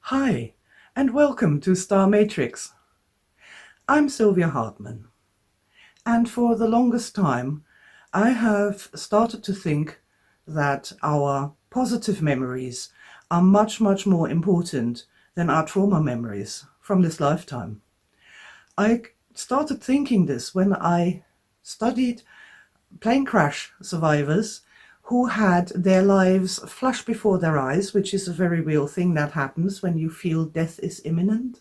Hi, and welcome to Star Matrix. I'm Silvia Hartmann, and for the longest time I have started to think that our positive memories are much more important than our trauma memories from this lifetime. I started thinking this when I studied plane crash survivors who had their lives flash before their eyes, which is a very real thing that happens when you feel death is imminent.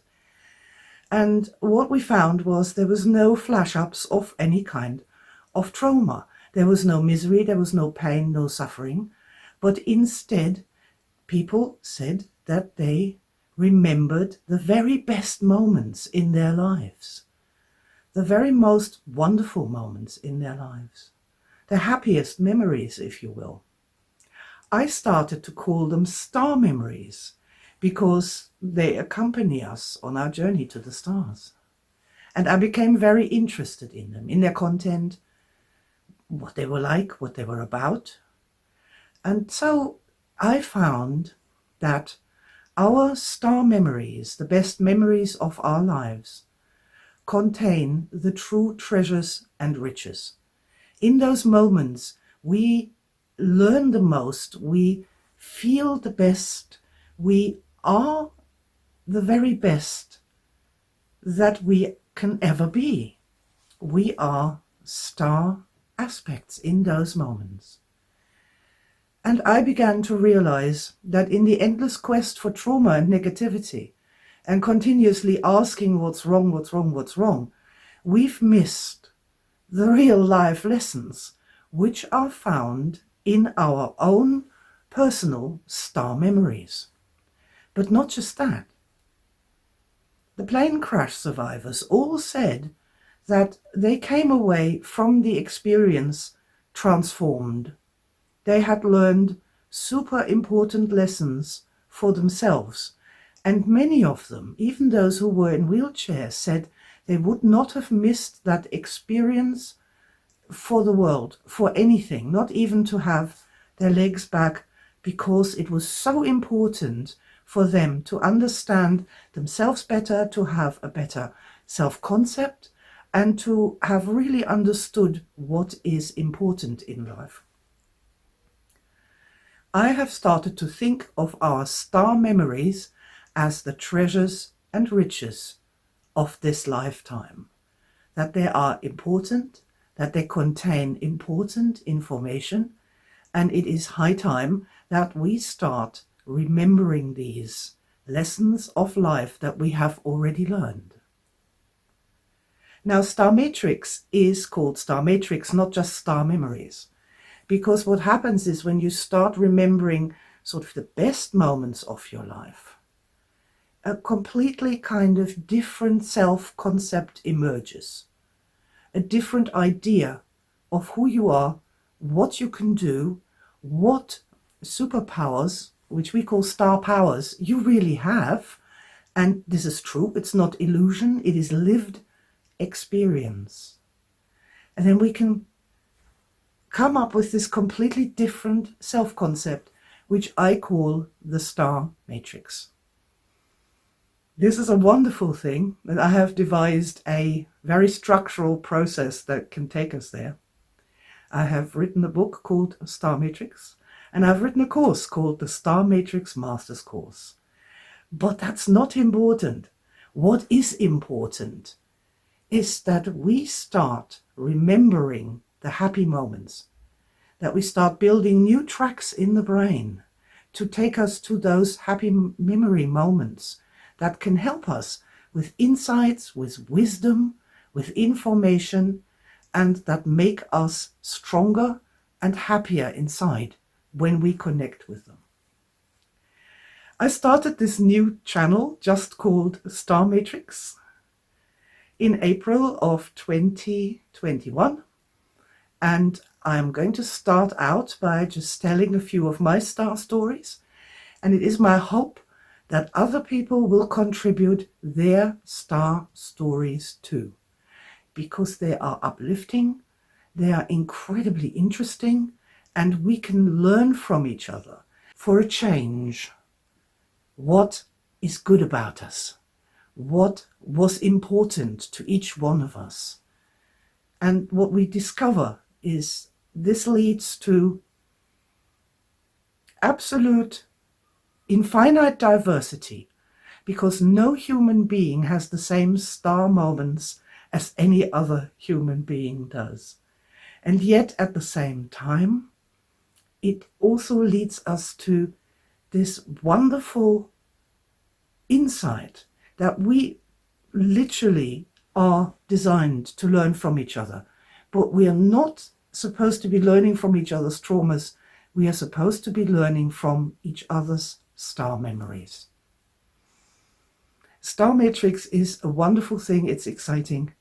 And what we found was there was no flash-ups of any kind of trauma. There was no misery, there was no pain, no suffering. But instead, people said that they remembered the very best moments in their lives, the very most wonderful moments in their lives, the happiest memories, if you will. I started to call them star memories because they accompany us on our journey to the stars. And I became very interested in them, in their content, what they were like, what they were about. And so I found that our star memories, the best memories of our lives, contain the true treasures and riches. In those moments, we learn the most, we feel the best, we are the very best that we can ever be. We are star aspects in those moments. And I began to realize that in the endless quest for trauma and negativity, and continuously asking what's wrong, what's wrong, what's wrong, we've missed the real life lessons which are found in our own personal star memories. But not just that. The plane crash survivors all said that they came away from the experience transformed. They had learned super important lessons for themselves. And many of them, even those who were in wheelchairs, said they would not have missed that experience for the world, for anything, not even to have their legs back, because it was so important for them to understand themselves better, to have a better self-concept, and to have really understood what is important in life. I have started to think of our star memories as the treasures and riches of this lifetime, that they are important, that they contain important information, and it is high time that we start remembering these lessons of life that we have already learned. Now, Star Matrix is called Star Matrix, not just Star Memories, because what happens is when you start remembering sort of the best moments of your life, a completely kind of different self-concept emerges, a different idea of who you are, what you can do, what superpowers, which we call star powers, you really have. And this is true, it's not illusion, it is lived experience. And then we can come up with this completely different self-concept, which I call the Star Matrix. This is a wonderful thing, and I have devised a very structural process that can take us there. I have written a book called Star Matrix, and I've written a course called the Star Matrix Masters Course. But that's not important. What is important is that we start remembering the happy moments, that we start building new tracks in the brain to take us to those happy memory moments that can help us with insights, with wisdom, with information, and that make us stronger and happier inside when we connect with them. I started this new channel just called Star Matrix in April of 2021, and I'm going to start out by just telling a few of my star stories, and it is my hope that other people will contribute their star stories too, because they are uplifting, they are incredibly interesting, and we can learn from each other for a change what is good about us, what was important to each one of us. And what we discover is this leads to absolute infinite diversity, because no human being has the same star moments as any other human being does. And yet at the same time, it also leads us to this wonderful insight that we literally are designed to learn from each other. But we are not supposed to be learning from each other's traumas. We are supposed to be learning from each other's star memories. Star Matrix is a wonderful thing. It's exciting.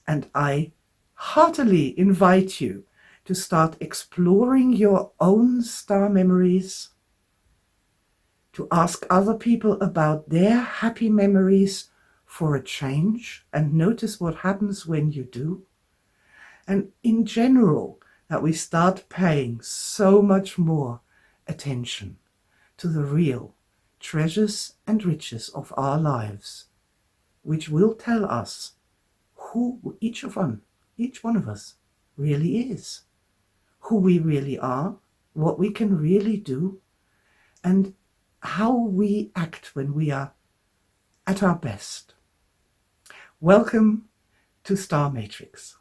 And I heartily invite you to start exploring your own star memories, to ask other people about their happy memories for a change, and notice what happens when you do. And in general, that we start paying so much more attention to the real treasures and riches of our lives, which will tell us who each one of us really is, who we really are, what we can really do, and how we act when we are at our best. Welcome to Star Matrix.